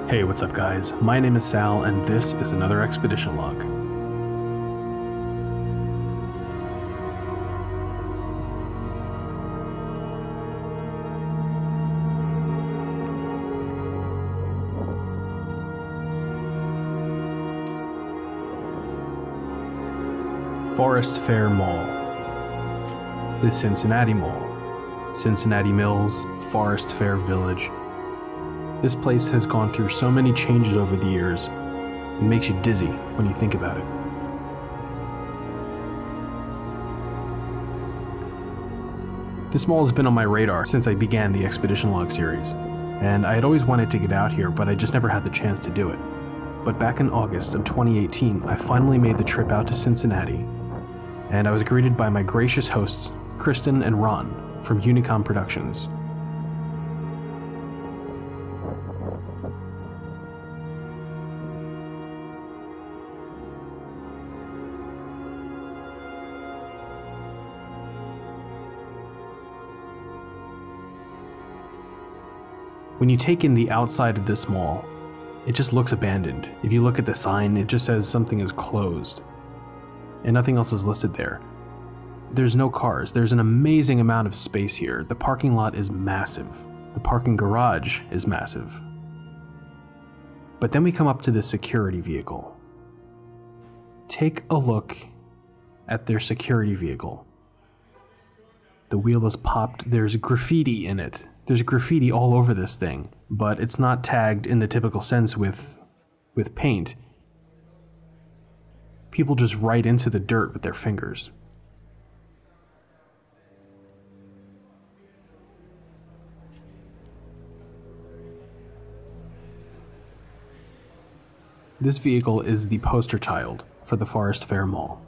Hey, what's up guys? My name is Sal, and this is another expedition log. Forest Fair Mall. The Cincinnati Mall. Cincinnati Mills, Forest Fair Village. This place has gone through so many changes over the years, it makes you dizzy when you think about it. This mall has been on my radar since I began the Expedition Log series, and I had always wanted to get out here, but I just never had the chance to do it. But back in August of 2018, I finally made the trip out to Cincinnati, and I was greeted by my gracious hosts, Kristen and Ron from Unicom Productions. When you take in the outside of this mall, it just looks abandoned. If you look at the sign, it just says something is closed, and nothing else is listed there. There's no cars. There's an amazing amount of space here. The parking lot is massive. The parking garage is massive. But then we come up to this security vehicle. Take a look at their security vehicle. The wheel is popped. There's graffiti in it. There's graffiti all over this thing, but it's not tagged in the typical sense with paint. People just write into the dirt with their fingers. This vehicle is the poster child for the Forest Fair Mall.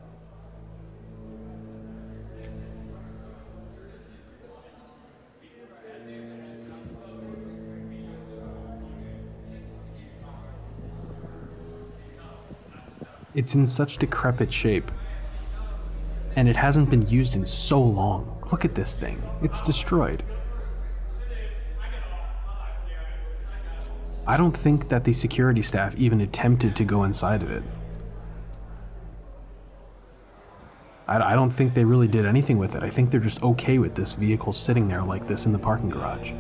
It's in such decrepit shape, and it hasn't been used in so long. Look at this thing. It's destroyed. I don't think that the security staff even attempted to go inside of it. I don't think they really did anything with it. I think they're just okay with this vehicle sitting there like this in the parking garage.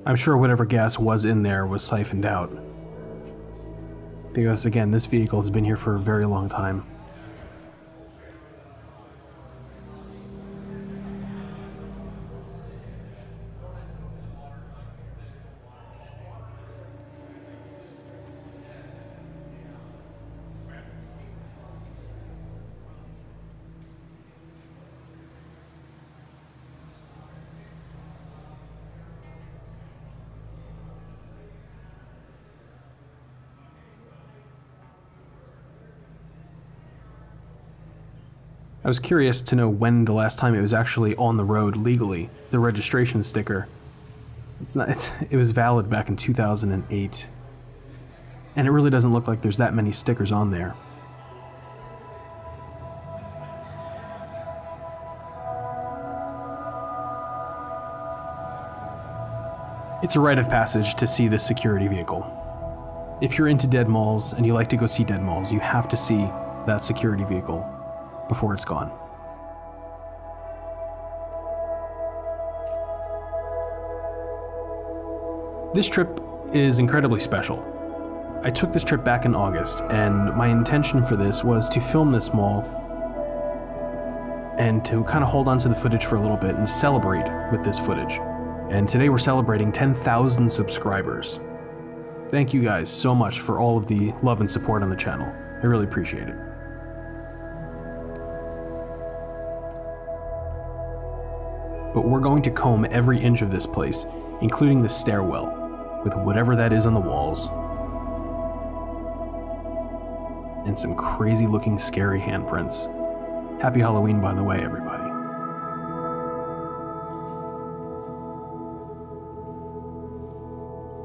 I'm sure whatever gas was in there was siphoned out. Because again, this vehicle has been here for a very long time. I was curious to know when the last time it was actually on the road legally. The registration sticker. It was valid back in 2008. And it really doesn't look like there's that many stickers on there. It's a rite of passage to see this security vehicle. If you're into dead malls and you like to go see dead malls, you have to see that security vehicle before it's gone. This trip is incredibly special. I took this trip back in August, and my intention for this was to film this mall and to kind of hold on to the footage for a little bit and celebrate with this footage. And today we're celebrating 10,000 subscribers. Thank you guys so much for all of the love and support on the channel. I really appreciate it. But we're going to comb every inch of this place, including the stairwell, with whatever that is on the walls, and some crazy looking scary handprints. Happy Halloween, by the way, everybody.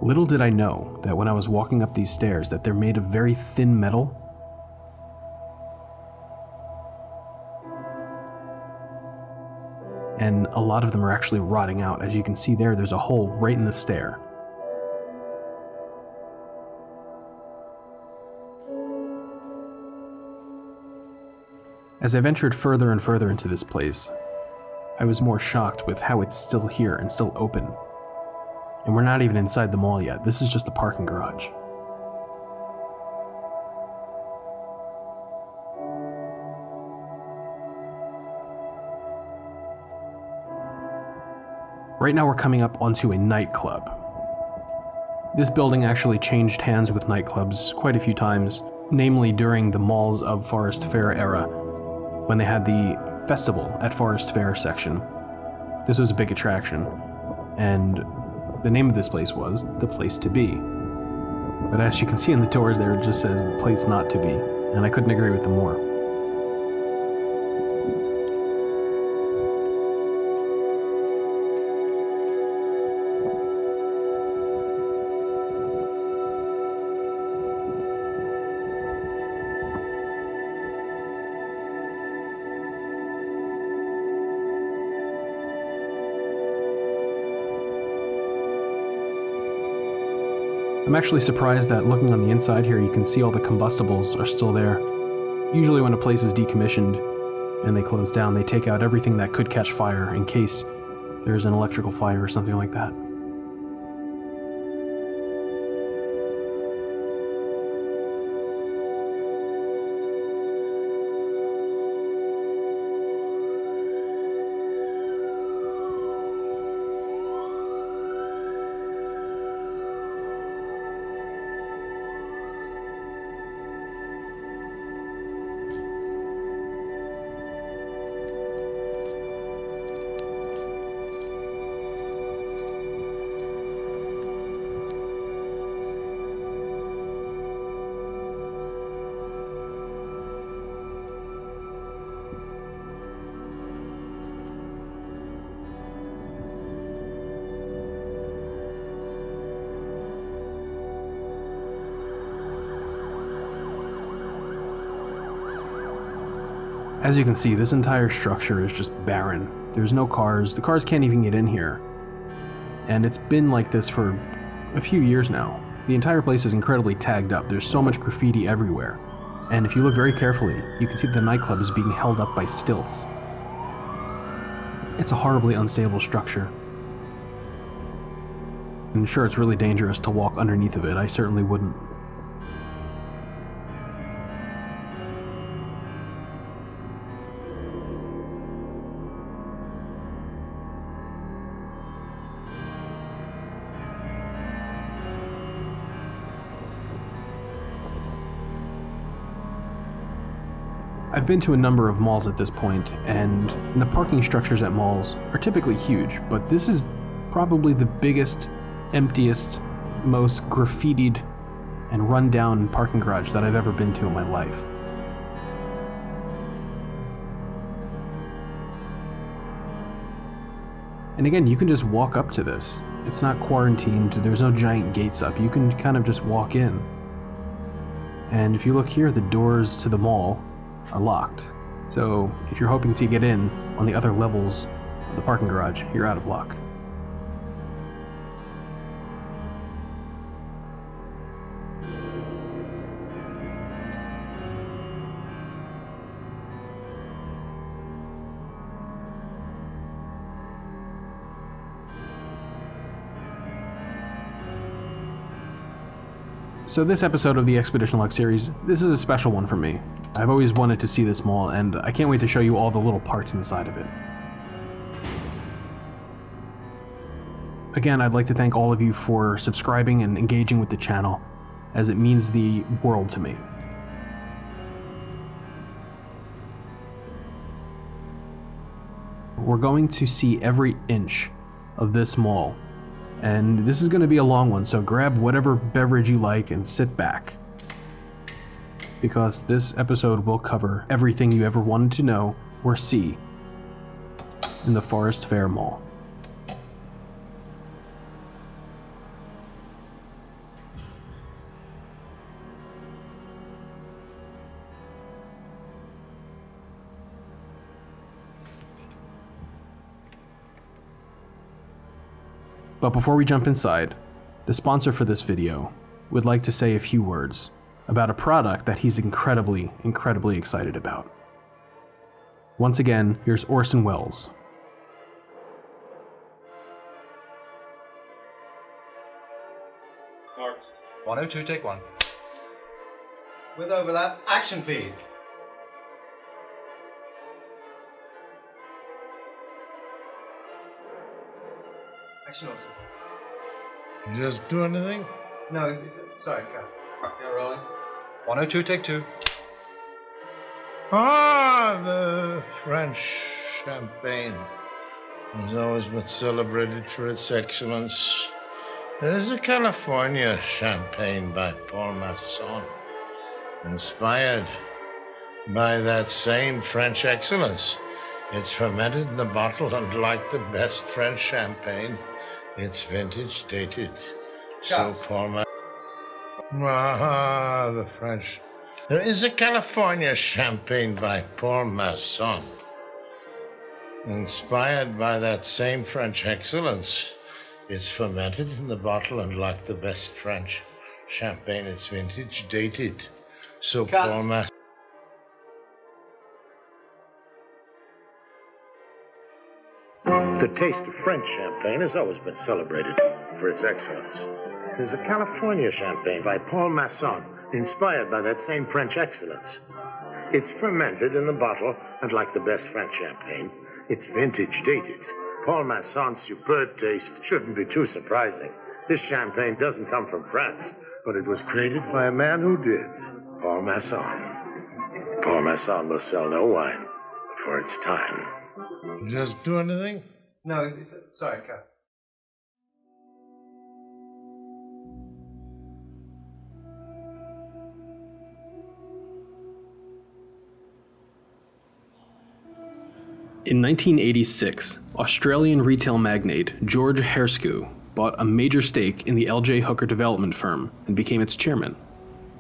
Little did I know that when I was walking up these stairs that they're made of very thin metal. And a lot of them are actually rotting out. As you can see there's a hole right in the stair. As I ventured further and further into this place, I was more shocked with how it's still here and still open. And we're not even inside the mall yet. This is just the parking garage. Right now we're coming up onto a nightclub. This building actually changed hands with nightclubs quite a few times, namely during the Malls of Forest Fair era, when they had the festival at Forest Fair section. This was a big attraction, and the name of this place was The Place to Be. But as you can see in the doors there, it just says The Place Not to Be, and I couldn't agree with them more. I'm actually surprised that looking on the inside here, you can see all the combustibles are still there. Usually when a place is decommissioned and they close down, they take out everything that could catch fire in case there's an electrical fire or something like that. As you can see, this entire structure is just barren. There's no cars. The cars can't even get in here. And it's been like this for a few years now. The entire place is incredibly tagged up. There's so much graffiti everywhere. And if you look very carefully, you can see the nightclub is being held up by stilts. It's a horribly unstable structure. I'm sure it's really dangerous to walk underneath of it. I certainly wouldn't. I've been to a number of malls at this point, and the parking structures at malls are typically huge, but this is probably the biggest, emptiest, most graffitied and run-down parking garage that I've ever been to in my life. And again, you can just walk up to this. It's not quarantined, there's no giant gates up. You can kind of just walk in. And if you look here, the doors to the mall are locked. So if you're hoping to get in on the other levels of the parking garage, you're out of luck. So this episode of the Expedition Luck series, this is a special one for me. I've always wanted to see this mall, and I can't wait to show you all the little parts inside of it. Again, I'd like to thank all of you for subscribing and engaging with the channel, as it means the world to me. We're going to see every inch of this mall, and this is going to be a long one, so grab whatever beverage you like and sit back, because this episode will cover everything you ever wanted to know or see in the Forest Fair Mall. But before we jump inside, the sponsor for this video would like to say a few words about a product that he's incredibly excited about. Once again, here's Orson Welles. Mark. 102, take one. With overlap, action please. Action also. You just do anything? No, sorry, cut. You're rolling. 102, take two. Ah, the French champagne has always been celebrated for its excellence. There is a California champagne by Paul Masson, inspired by that same French excellence. It's fermented in the bottle, and like the best French champagne, it's vintage dated. So Paul Masson. Ah, the French. There is a California champagne by Paul Masson, inspired by that same French excellence. It's fermented in the bottle, and like the best French champagne, it's vintage dated. So Paul Masson. The taste of French champagne has always been celebrated for its excellence. There's a California champagne by Paul Masson, inspired by that same French excellence. It's fermented in the bottle, and like the best French champagne, it's vintage dated. Paul Masson's superb taste shouldn't be too surprising. This champagne doesn't come from France, but it was created by a man who did, Paul Masson. Paul Masson will sell no wine before it's time. You just do anything? No, sorry, cut. In 1986, Australian retail magnate George Herscu bought a major stake in the L.J. Hooker development firm and became its chairman.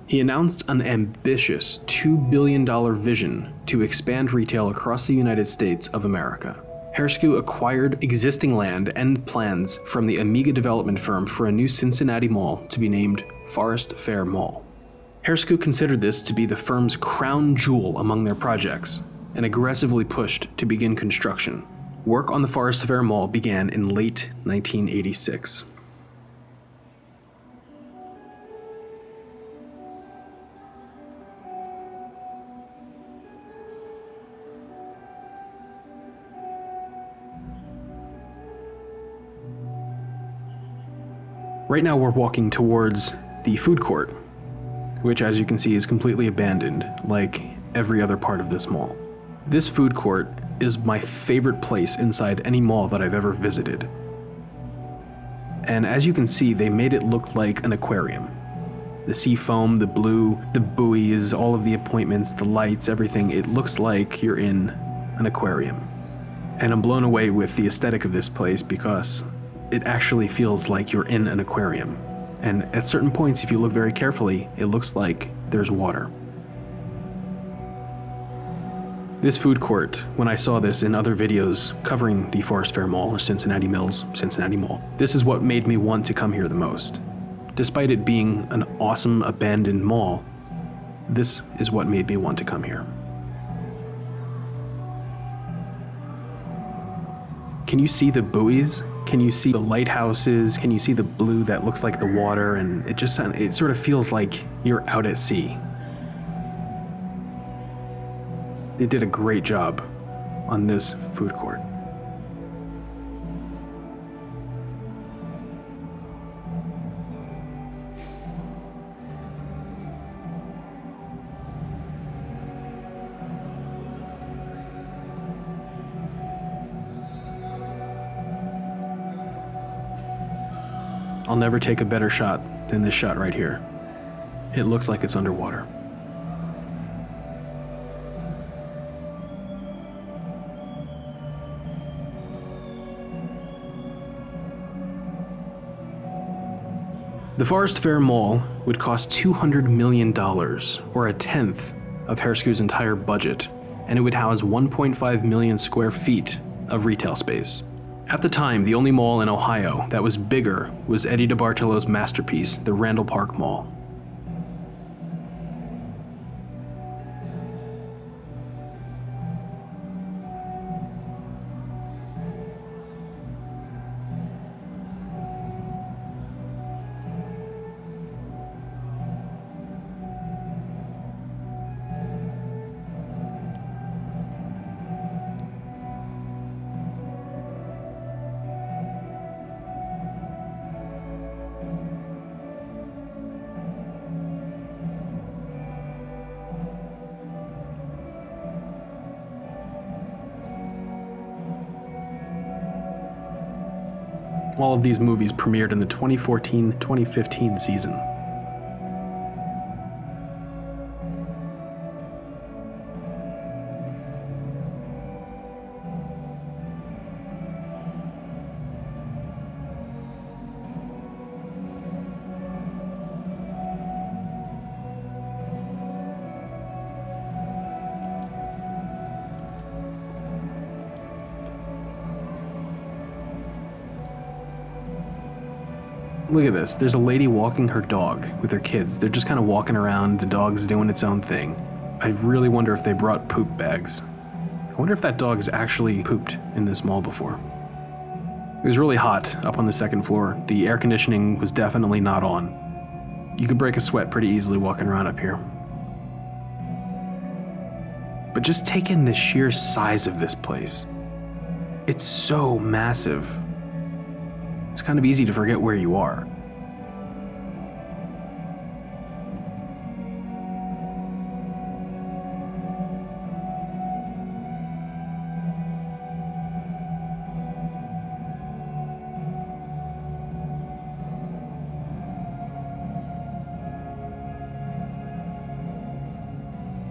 He announced an ambitious $2 billion vision to expand retail across the United States of America. Herscu acquired existing land and plans from the Amiga development firm for a new Cincinnati mall to be named Forest Fair Mall. Herscu considered this to be the firm's crown jewel among their projects, and aggressively pushed to begin construction. Work on the Forest Fair Mall began in late 1986. Right now we're walking towards the food court, which as you can see is completely abandoned, like every other part of this mall. This food court is my favorite place inside any mall that I've ever visited. And as you can see, they made it look like an aquarium. The sea foam, the blue, the buoys, all of the appointments, the lights, everything, it looks like you're in an aquarium. And I'm blown away with the aesthetic of this place because it actually feels like you're in an aquarium. And at certain points, if you look very carefully, it looks like there's water. This food court, when I saw this in other videos covering the Forest Fair Mall or Cincinnati Mills, Cincinnati Mall, this is what made me want to come here the most. Despite it being an awesome abandoned mall, this is what made me want to come here. Can you see the buoys? Can you see the lighthouses? Can you see the blue that looks like the water? And it sort of feels like you're out at sea. They did a great job on this food court. I'll never take a better shot than this shot right here. It looks like it's underwater. The Forest Fair Mall would cost $200 million, or a tenth of Herscu's entire budget, and it would house 1.5 million square feet of retail space. At the time, the only mall in Ohio that was bigger was Eddie DeBartolo's masterpiece, the Randall Park Mall. All of these movies premiered in the 2014-2015 season. Look at this. There's a lady walking her dog with her kids. They're just kind of walking around. The dog's doing its own thing. I really wonder if they brought poop bags. I wonder if that dog has actually pooped in this mall before. It was really hot up on the second floor. The air conditioning was definitely not on. You could break a sweat pretty easily walking around up here. But just take in the sheer size of this place. It's so massive. It's kind of easy to forget where you are.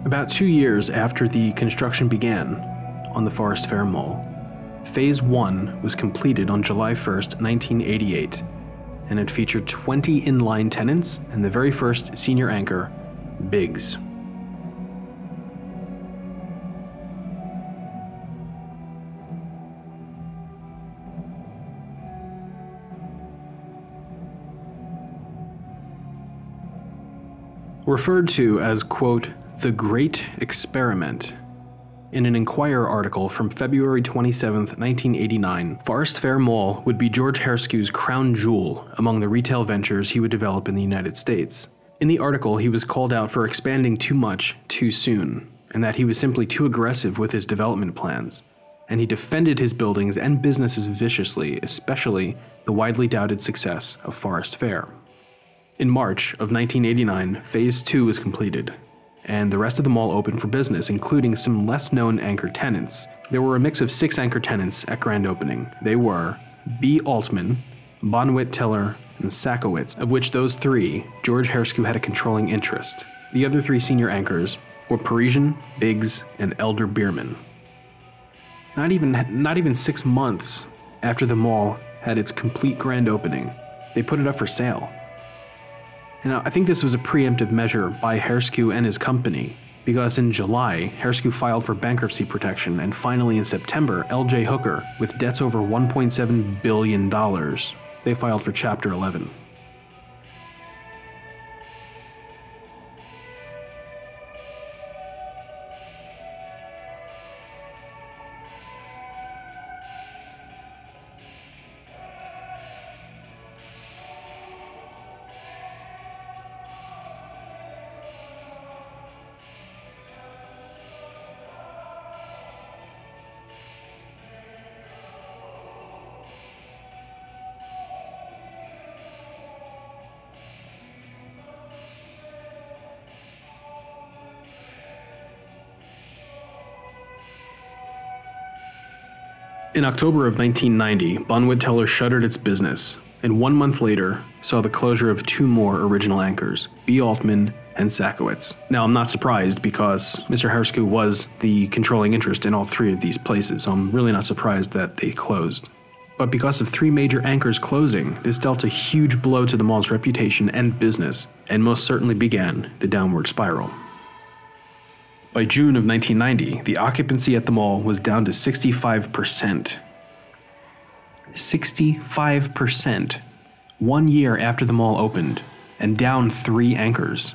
About 2 years after the construction began on the Forest Fair Mall, Phase 1 was completed on July 1st, 1988, and it featured 20 inline tenants and the very first senior anchor, Biggs. Referred to as, quote, the Great Experiment. In an Enquirer article from February 27, 1989, Forest Fair Mall would be George Herskew's crown jewel among the retail ventures he would develop in the United States. In the article, he was called out for expanding too much too soon, and that he was simply too aggressive with his development plans. And he defended his buildings and businesses viciously, especially the widely doubted success of Forest Fair. In March of 1989, Phase 2 was completed, and the rest of the mall opened for business, including some less-known anchor tenants. There were a mix of 6 anchor tenants at grand opening. They were B. Altman, Bonwit Teller, and Sakowitz, of which those 3, George Herskew had a controlling interest. The other 3 senior anchors were Parisian, Biggs, and Elder Bierman. Not even 6 months after the mall had its complete grand opening, they put it up for sale. Now, I think this was a preemptive measure by Herskew and his company, because in July, Herskew filed for bankruptcy protection, and finally in September, L.J. Hooker, with debts over $1.7 billion, they filed for Chapter 11. In October of 1990, Bonwit Teller shuttered its business, and 1 month later saw the closure of 2 more original anchors, B. Altman and Sakowitz. Now, I'm not surprised because Mr. Herskew was the controlling interest in all 3 of these places, so I'm really not surprised that they closed. But because of 3 major anchors closing, this dealt a huge blow to the mall's reputation and business, and most certainly began the downward spiral. By June of 1990, the occupancy at the mall was down to 65%. 65% 1 year after the mall opened, and down 3 anchors.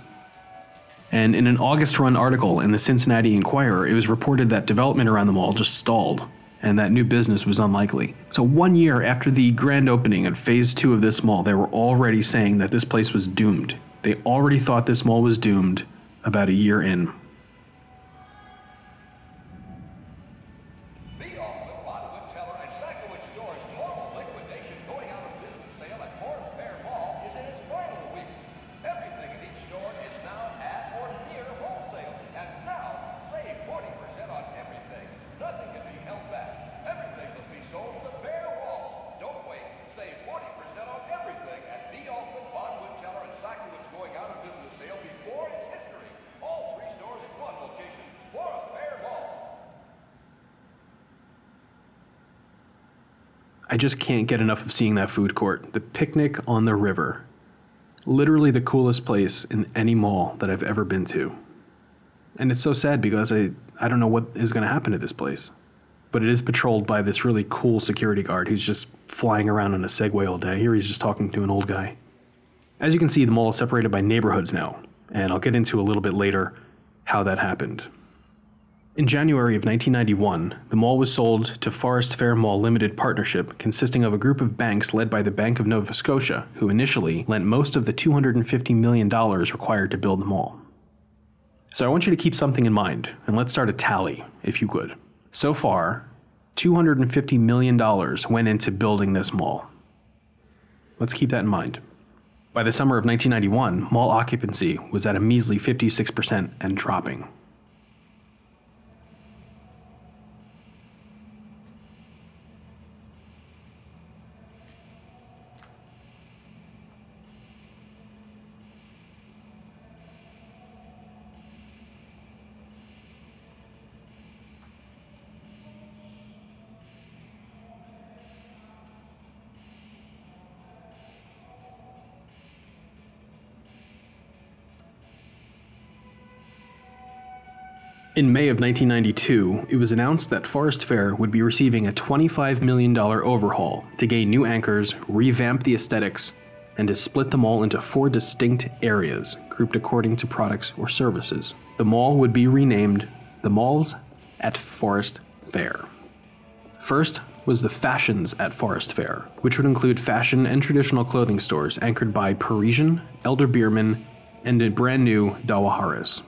And in an August-run article in the Cincinnati Enquirer, it was reported that development around the mall just stalled, and that new business was unlikely. So 1 year after the grand opening of Phase 2 of this mall, they were already saying that this place was doomed. They already thought this mall was doomed about a year in. I just can't get enough of seeing that food court. The picnic on the river. Literally the coolest place in any mall that I've ever been to. And it's so sad because I don't know what is going to happen to this place. But it is patrolled by this really cool security guard who's just flying around on a Segway all day. Here he's just talking to an old guy. As you can see, the mall is separated by neighborhoods now. And I'll get into a little bit later how that happened. In January of 1991, the mall was sold to Forest Fair Mall Limited Partnership, consisting of a group of banks led by the Bank of Nova Scotia, who initially lent most of the $250 million required to build the mall. So I want you to keep something in mind, and let's start a tally, if you could. So far, $250 million went into building this mall. Let's keep that in mind. By the summer of 1991, mall occupancy was at a measly 56% and dropping. In May of 1992, it was announced that Forest Fair would be receiving a $25 million overhaul to gain new anchors, revamp the aesthetics, and to split the mall into 4 distinct areas, grouped according to products or services. The mall would be renamed the Malls at Forest Fair. First was the Fashions at Forest Fair, which would include fashion and traditional clothing stores anchored by Parisian, Elder Beerman, and a brand new Dawa Harris.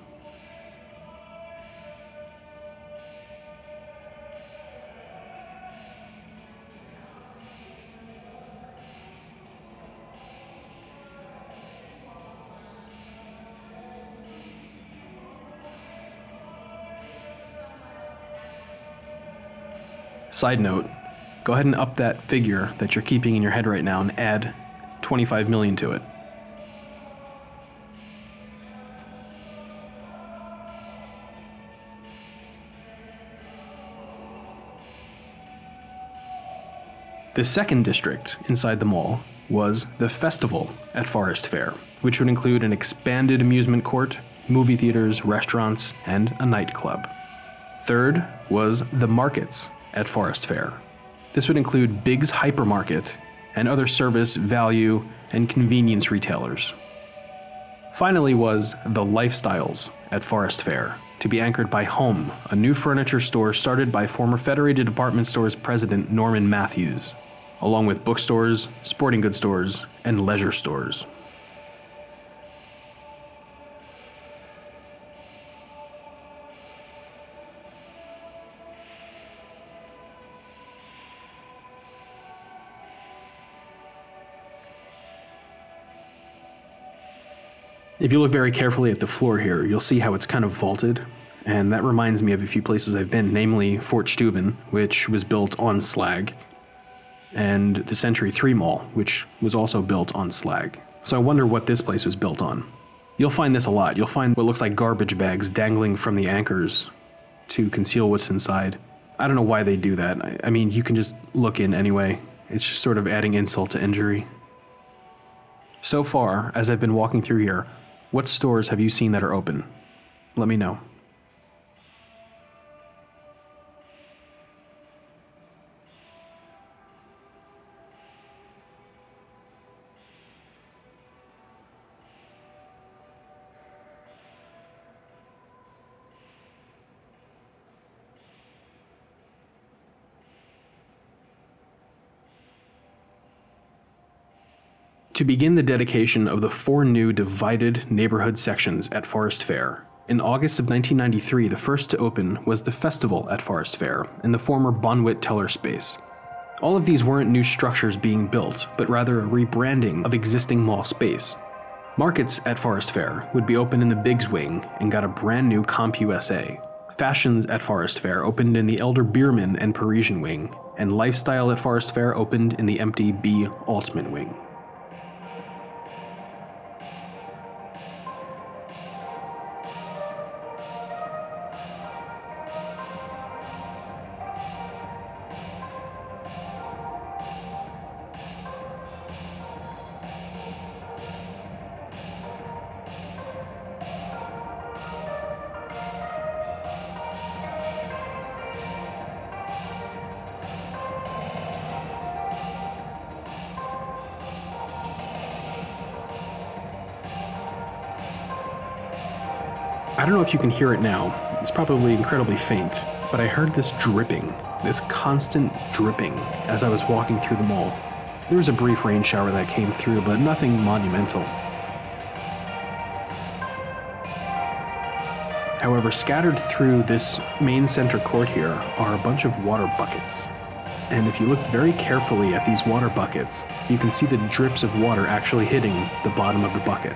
Side note, go ahead and up that figure that you're keeping in your head right now and add 25 million to it. The second district inside the mall was the Festival at Forest Fair, which would include an expanded amusement court, movie theaters, restaurants, and a nightclub. Third was the Markets at Forest Fair. This would include Biggs Hypermarket and other service, value, and convenience retailers. Finally was the Lifestyles at Forest Fair, to be anchored by Home, a new furniture store started by former Federated Department Stores president Norman Matthews, along with bookstores, sporting goods stores, and leisure stores. If you look very carefully at the floor here, you'll see how it's kind of vaulted, and that reminds me of a few places I've been, namely Fort Steuben, which was built on slag, and the Century 3 Mall, which was also built on slag. So I wonder what this place was built on. You'll find this a lot. You'll find what looks like garbage bags dangling from the anchors to conceal what's inside. I don't know why they do that. I mean, you can just look in anyway. It's just sort of adding insult to injury. So far, as I've been walking through here, what stores have you seen that are open? Let me know. to begin the dedication of the 4 new divided neighborhood sections at Forest Fair. In August of 1993, the first to open was the Festival at Forest Fair in the former Bonwit Teller space. All of these weren't new structures being built, but rather a rebranding of existing mall space. Markets at Forest Fair would be open in the Biggs Wing and got a brand new CompUSA. Fashions at Forest Fair opened in the Elder Bierman and Parisian Wing, and Lifestyle at Forest Fair opened in the empty B. Altman Wing. I don't know if you can hear it now, it's probably incredibly faint, but I heard this dripping, this constant dripping as I was walking through the mall. There was a brief rain shower that came through, but nothing monumental. However, scattered through this main center court here are a bunch of water buckets. And if you look very carefully at these water buckets, you can see the drips of water actually hitting the bottom of the bucket.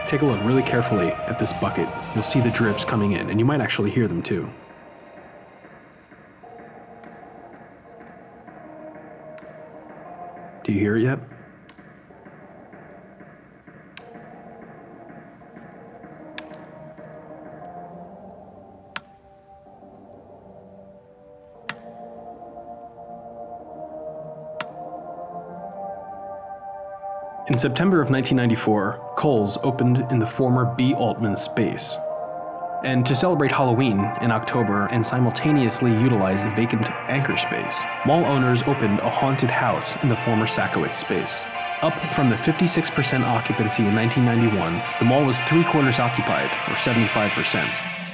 Take a look really carefully at this bucket. You'll see the drips coming in, and you might actually hear them too. Do you hear it yet? In September of 1994, Kohl's opened in the former B. Altman space. And to celebrate Halloween in October and simultaneously utilize the vacant anchor space, mall owners opened a haunted house in the former Sakowitz space. Up from the 56% occupancy in 1991, the mall was 3/4 occupied, or 75%.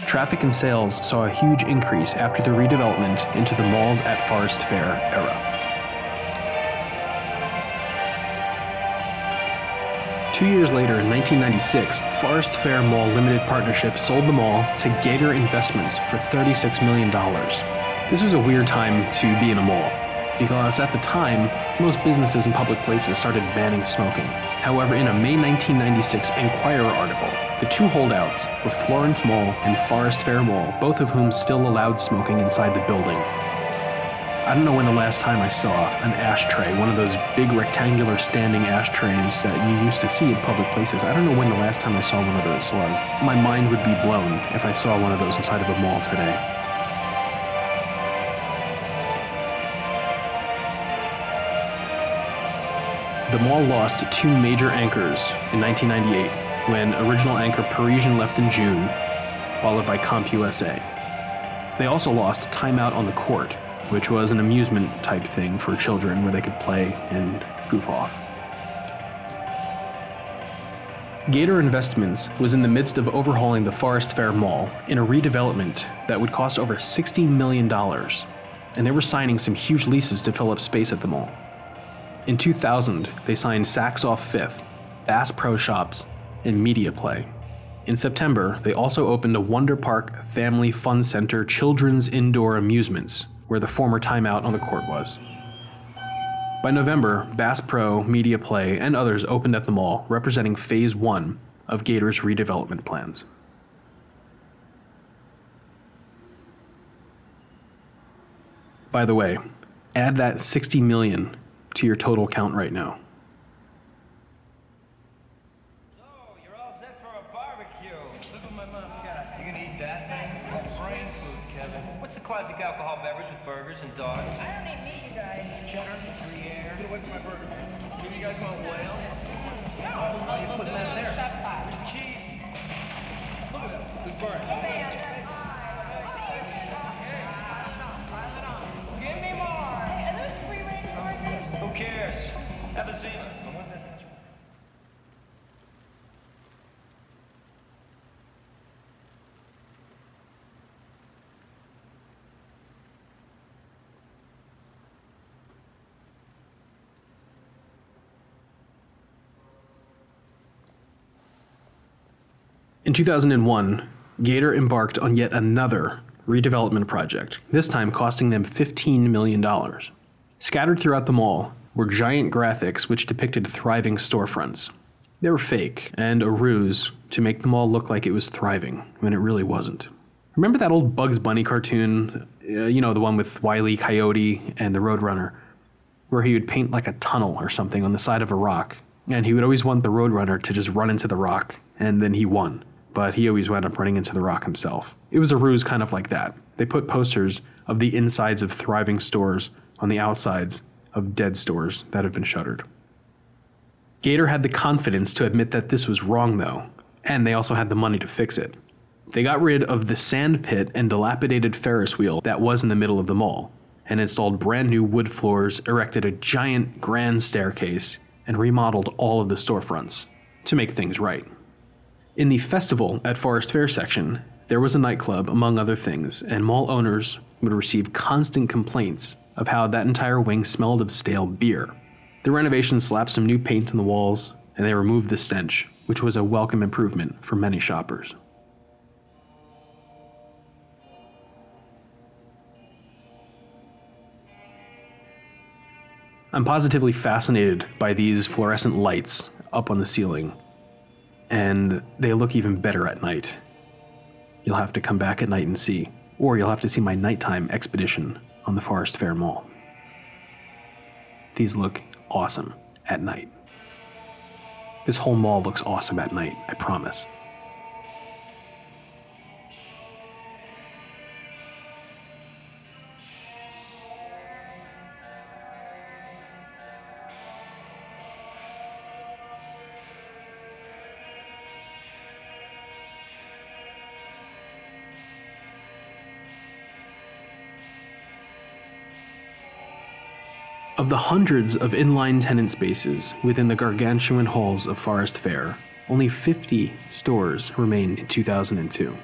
Traffic and sales saw a huge increase after the redevelopment into the Malls at Forest Fair era. 2 years later, in 1996, Forest Fair Mall Limited Partnership sold the mall to Gator Investments for $36 million. This was a weird time to be in a mall, because at the time, most businesses and public places started banning smoking. However, in a May 1996 Enquirer article, the two holdouts were Florence Mall and Forest Fair Mall, both of whom still allowed smoking inside the building. I don't know when the last time I saw an ashtray, one of those big rectangular standing ashtrays that you used to see in public places. I don't know when the last time I saw one of those was. My mind would be blown if I saw one of those inside of a mall today. The mall lost 2 major anchors in 1998, when original anchor Parisian left in June, followed by CompUSA. They also lost Time Out on the Court, which was an amusement type thing for children where they could play and goof off. Gator Investments was in the midst of overhauling the Forest Fair Mall in a redevelopment that would cost over $60 million, and they were signing some huge leases to fill up space at the mall. In 2000, they signed Saks Off Fifth, Bass Pro Shops, and Media Play. In September, they also opened a Wonder Park Family Fun Center Children's Indoor Amusements, where the former Time Out on the Court was. By November, Bass Pro, Media Play, and others opened at the mall, representing Phase 1 of Gator's redevelopment plans. By the way, add that 60 million to your total count right now. So, you're all set for a barbecue. Look what my mom got. You gonna eat that thing? It's brain food, Kevin. What's the classic alcohol beverage with burgers and dogs? I don't need meat, you guys. Cheddar, Gruyere. Get away from my burger. Maybe you guys want whale? No, How you we'll putting do that it there? chef pie. Where's the cheese? Look at that. Who's burning? Give me more. Hey, are those free range burgers? Who cares? Have a seat. I want that touch. In 2001, Gator embarked on yet another redevelopment project, this time costing them $15 million. Scattered throughout the mall were giant graphics which depicted thriving storefronts. They were fake and a ruse to make the mall look like it was thriving when it really wasn't. Remember that old Bugs Bunny cartoon, the one with Wile E. Coyote and the Roadrunner, where he would paint like a tunnel or something on the side of a rock, and he would always want the Roadrunner to just run into the rock, and then he won. But he always wound up running into the rock himself. It was a ruse kind of like that. They put posters of the insides of thriving stores on the outsides of dead stores that have been shuttered. Gator had the confidence to admit that this was wrong though, and they also had the money to fix it. They got rid of the sand pit and dilapidated Ferris wheel that was in the middle of the mall, and installed brand new wood floors, erected a giant grand staircase, and remodeled all of the storefronts to make things right. In the festival at Forest Fair section, there was a nightclub, among other things, and mall owners would receive constant complaints of how that entire wing smelled of stale beer. The renovation slapped some new paint on the walls, and they removed the stench, which was a welcome improvement for many shoppers. I'm positively fascinated by these fluorescent lights up on the ceiling, and they look even better at night. You'll have to come back at night and see, or you'll have to see my nighttime expedition on the Forest Fair Mall. These look awesome at night. This whole mall looks awesome at night, I promise. Of the hundreds of inline tenant spaces within the gargantuan halls of Forest Fair, only 50 stores remain in 2002.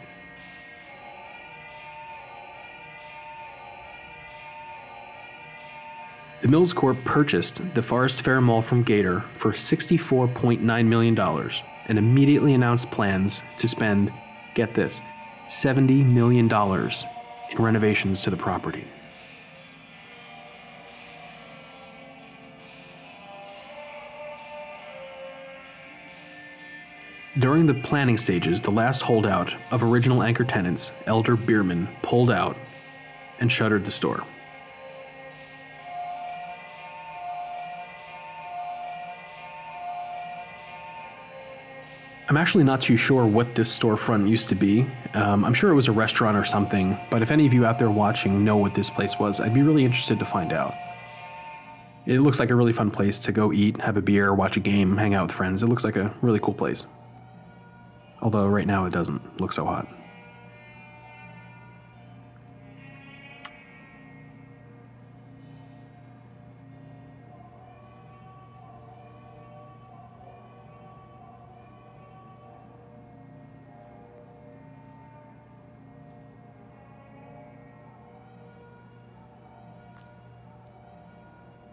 The Mills Corp purchased the Forest Fair Mall from Gator for $64.9 million and immediately announced plans to spend, get this, $70 million in renovations to the property. During the planning stages, the last holdout of original anchor tenants, Elder Bierman, pulled out and shuttered the store. I'm actually not too sure what this storefront used to be. I'm sure it was a restaurant or something, but if any of you out there watching know what this place was, I'd be really interested to find out. It looks like a really fun place to go eat, have a beer, watch a game, hang out with friends. It looks like a really cool place. Although right now it doesn't look so hot.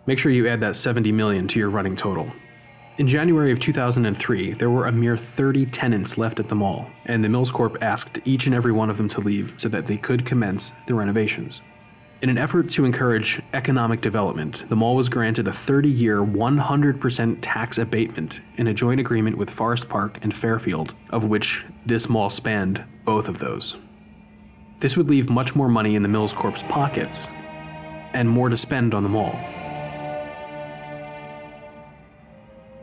Make sure you add that $70 million to your running total. In January of 2003, there were a mere 30 tenants left at the mall, and the Mills Corp asked each and every one of them to leave so that they could commence the renovations. In an effort to encourage economic development, the mall was granted a 30-year, 100% tax abatement in a joint agreement with Forest Park and Fairfield, of which this mall spanned both of those. This would leave much more money in the Mills Corp's pockets, and more to spend on the mall.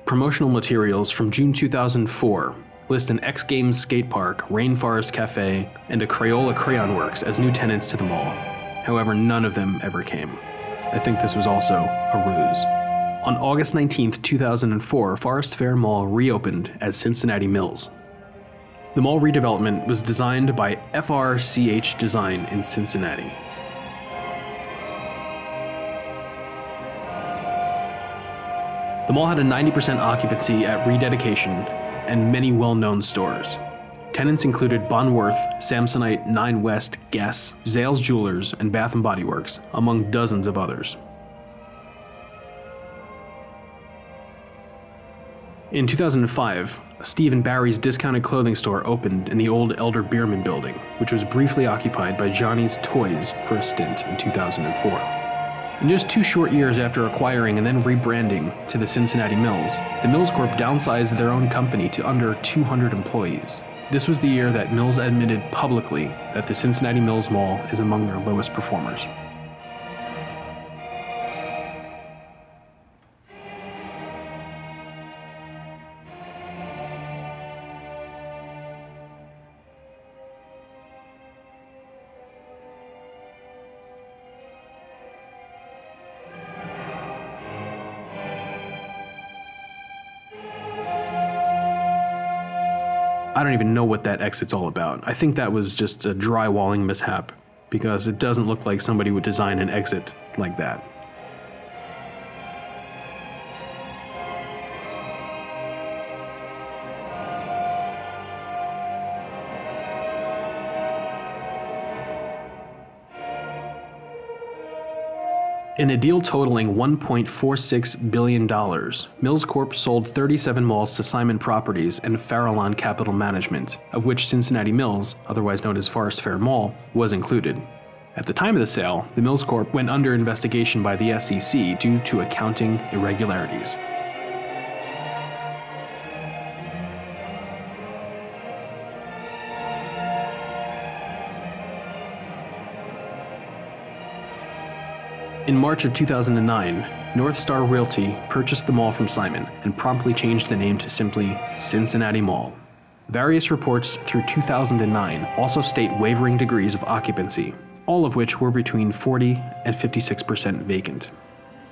Promotional materials from June 2004 list an X Games skate park, Rainforest Cafe, and a Crayola Crayon Works as new tenants to the mall. However, none of them ever came. I think this was also a ruse. On August 19, 2004, Forest Fair Mall reopened as Cincinnati Mills. The mall redevelopment was designed by FRCH Design in Cincinnati. The mall had a 90% occupancy at rededication and many well-known stores. Tenants included Bonworth, Samsonite, Nine West, Guess, Zales Jewelers, and Bath & Body Works, among dozens of others. In 2005, Steve & Barry's discounted clothing store opened in the old Elder Bierman building, which was briefly occupied by Johnny's Toys for a stint in 2004. In just 2 short years after acquiring and then rebranding to the Cincinnati Mills, the Mills Corp downsized their own company to under 200 employees. This was the year that Mills admitted publicly that the Cincinnati Mills Mall is among their lowest performers. I don't even know what that exit's all about. I think that was just a drywalling mishap, because it doesn't look like somebody would design an exit like that. In a deal totaling $1.46 billion, Mills Corp sold 37 malls to Simon Properties and Farallon Capital Management, of which Cincinnati Mills, otherwise known as Forest Fair Mall, was included. At the time of the sale, the Mills Corp went under investigation by the SEC due to accounting irregularities. In March of 2009, North Star Realty purchased the mall from Simon and promptly changed the name to simply Cincinnati Mall. Various reports through 2009 also state wavering degrees of occupancy, all of which were between 40 and 56% vacant.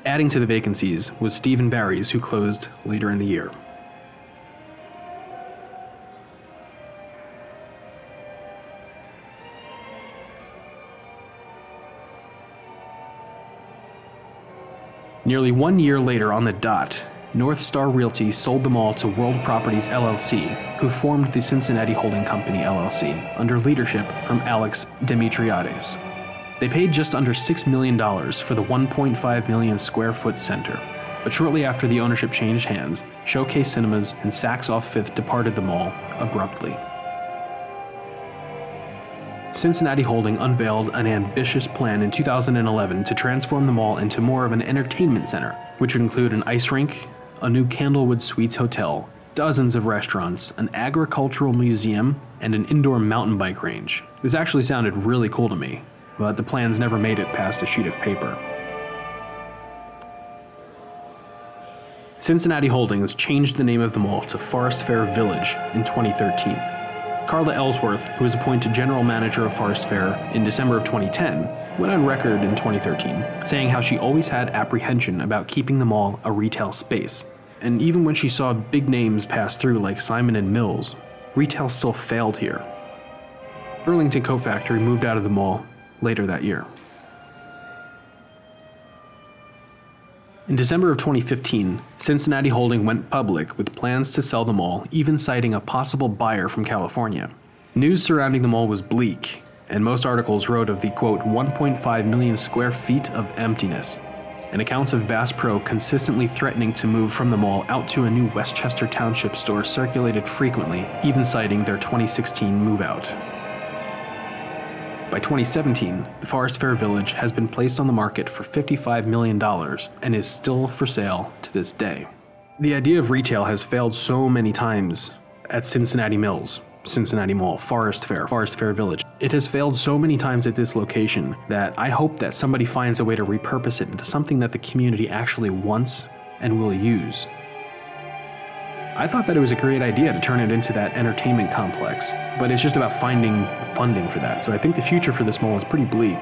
Adding to the vacancies was Steve & Barry's, who closed later in the year. Nearly 1 year later on the dot, North Star Realty sold the mall to World Properties LLC, who formed the Cincinnati Holding Company LLC under leadership from Alex Dimitriades. They paid just under $6 million for the 1.5 million square foot center, but shortly after the ownership changed hands, Showcase Cinemas and Saks Off Fifth departed the mall abruptly. Cincinnati Holding unveiled an ambitious plan in 2011 to transform the mall into more of an entertainment center, which would include an ice rink, a new Candlewood Suites hotel, dozens of restaurants, an agricultural museum, and an indoor mountain bike range. This actually sounded really cool to me, but the plans never made it past a sheet of paper. Cincinnati Holdings changed the name of the mall to Forest Fair Village in 2013. Carla Ellsworth, who was appointed general manager of Forest Fair in December of 2010, went on record in 2013 saying how she always had apprehension about keeping the mall a retail space. And even when she saw big names pass through like Simon & Mills, retail still failed here. Burlington Coat Factory moved out of the mall later that year. In December of 2015, Cincinnati Holding went public with plans to sell the mall, even citing a possible buyer from California. News surrounding the mall was bleak, and most articles wrote of the, quote, 1.5 million square feet of emptiness, and accounts of Bass Pro consistently threatening to move from the mall out to a new Westchester Township store circulated frequently, even citing their 2016 move-out. By 2017, the Forest Fair Village has been placed on the market for $55 million and is still for sale to this day. The idea of retail has failed so many times at Cincinnati Mills, Cincinnati Mall, Forest Fair Village. It has failed so many times at this location that I hope that somebody finds a way to repurpose it into something that the community actually wants and will use. I thought that it was a great idea to turn it into that entertainment complex, but it's just about finding funding for that. So I think the future for this mall is pretty bleak.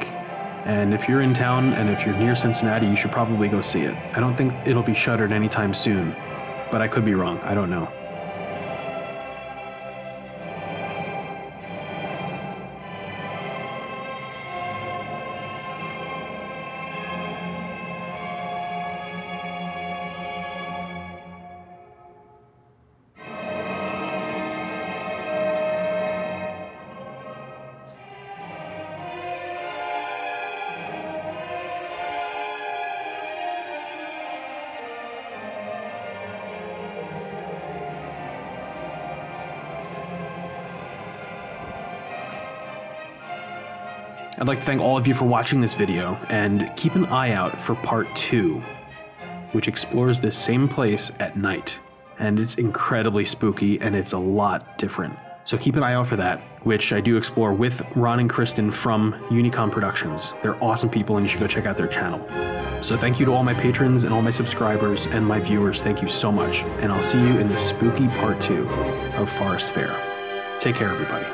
And if you're in town and if you're near Cincinnati, you should probably go see it. I don't think it'll be shuttered anytime soon, but I could be wrong. I don't know. I'd like to thank all of you for watching this video, and keep an eye out for part 2, which explores this same place at night. And it's incredibly spooky, and it's a lot different. So keep an eye out for that, which I do explore with Ron and Kristen from Unicom Productions. They're awesome people, and you should go check out their channel. So thank you to all my patrons and all my subscribers and my viewers. Thank you so much. And I'll see you in the spooky part 2 of Forest Fair. Take care, everybody.